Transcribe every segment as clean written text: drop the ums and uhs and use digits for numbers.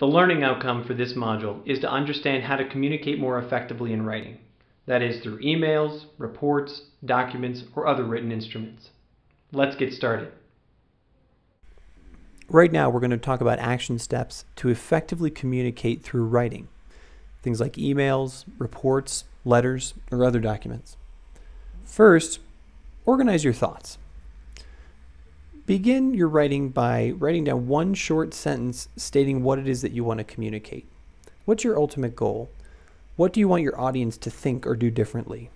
The learning outcome for this module is to understand how to communicate more effectively in writing. That is through emails, reports, documents, or other written instruments. Let's get started. Right now, we're going to talk about action steps to effectively communicate through writing. Things like emails, reports, letters, or other documents. First, organize your thoughts. Begin your writing by writing down one short sentence stating what it is that you want to communicate. What's your ultimate goal? What do you want your audience to think or do differently?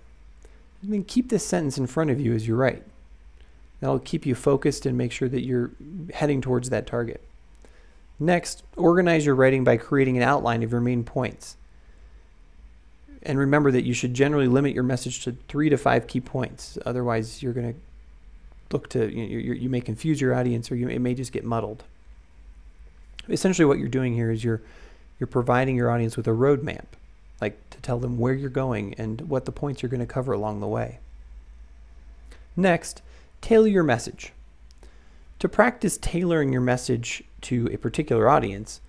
And then keep this sentence in front of you as you write. That'll keep you focused and make sure that you're heading towards that target. Next, organize your writing by creating an outline of your main points. And remember that you should generally limit your message to 3 to 5 key points. Otherwise, you're going to look to, you may confuse your audience, or it may just get muddled. Essentially what you're doing here is you're providing your audience with a roadmap, like to tell them where you're going and what the points you're going to cover along the way. Next, tailor your message. To practice tailoring your message to a particular audience,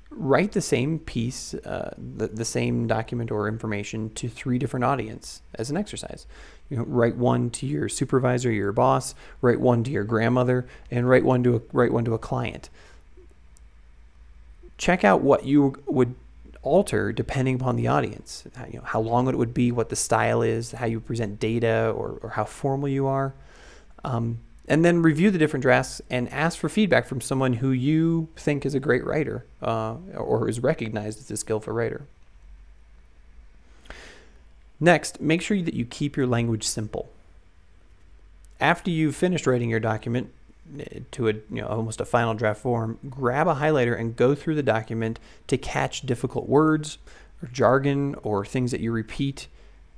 write the same piece, the same document or information to 3 different audiences as an exercise. Write one to your supervisor, your boss, write one to your grandmother, and write one to a client. Check out what you would alter depending upon the audience. How long it would be, what the style is, how you present data, or how formal you are. And then review the different drafts and ask for feedback from someone who you think is a great writer or is recognized as a skillful writer. Next, make sure that you keep your language simple. After you've finished writing your document to almost a final draft form, grab a highlighter and go through the document to catch difficult words or jargon or things that you repeat.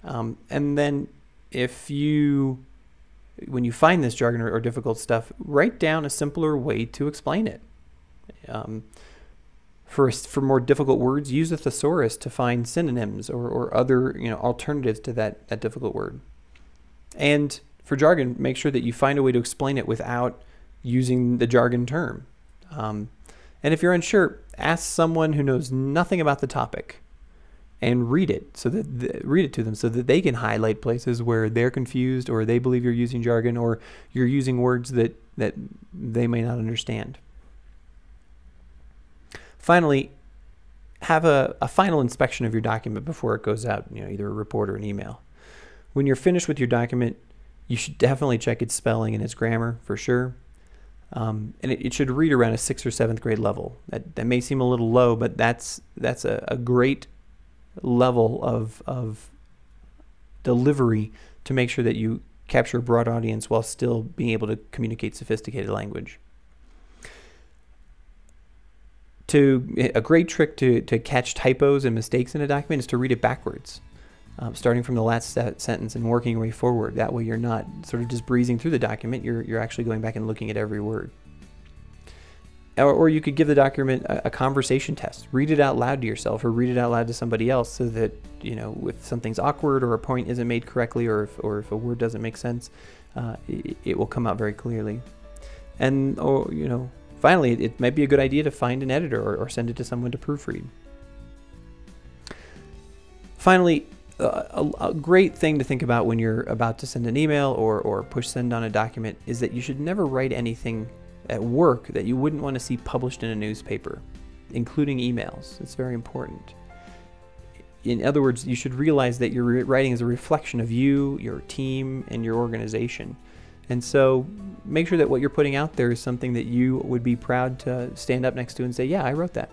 And then when you find this jargon or difficult stuff, write down a simpler way to explain it. For more difficult words, use a thesaurus to find synonyms or other alternatives to that difficult word. And for jargon, make sure that you find a way to explain it without using the jargon term. And if you're unsure, ask someone who knows nothing about the topic and read it to them so that they can highlight places where they're confused or they believe you're using jargon or you're using words that they may not understand. Finally, have a final inspection of your document before it goes out, either a report or an email. When you're finished with your document, you should definitely check its spelling and its grammar for sure. And it should read around a 6th or 7th grade level. That may seem a little low, but that's a great level of delivery to make sure that you capture a broad audience while still being able to communicate sophisticated language. A great trick to catch typos and mistakes in a document is to read it backwards, starting from the last sentence and working your way forward. That way you're not sort of just breezing through the document, you're actually going back and looking at every word. Or you could give the document a conversation test. Read it out loud to yourself or read it out loud to somebody else so that, if something's awkward or a point isn't made correctly or if a word doesn't make sense, it will come out very clearly. And, finally, it might be a good idea to find an editor or send it to someone to proofread. Finally, a great thing to think about when you're about to send an email or push send on a document is that you should never write anything at work that you wouldn't want to see published in a newspaper, including emails. It's very important. In other words, you should realize that your writing is a reflection of you, your team, and your organization. And so make sure that what you're putting out there is something that you would be proud to stand up next to and say, yeah, I wrote that.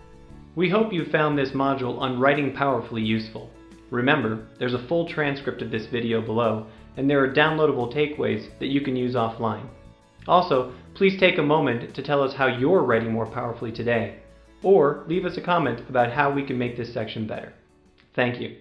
We hope you found this module on Writing Powerfully useful. Remember, there's a full transcript of this video below, and there are downloadable takeaways that you can use offline. Also, please take a moment to tell us how you're writing more powerfully today, or leave us a comment about how we can make this section better. Thank you.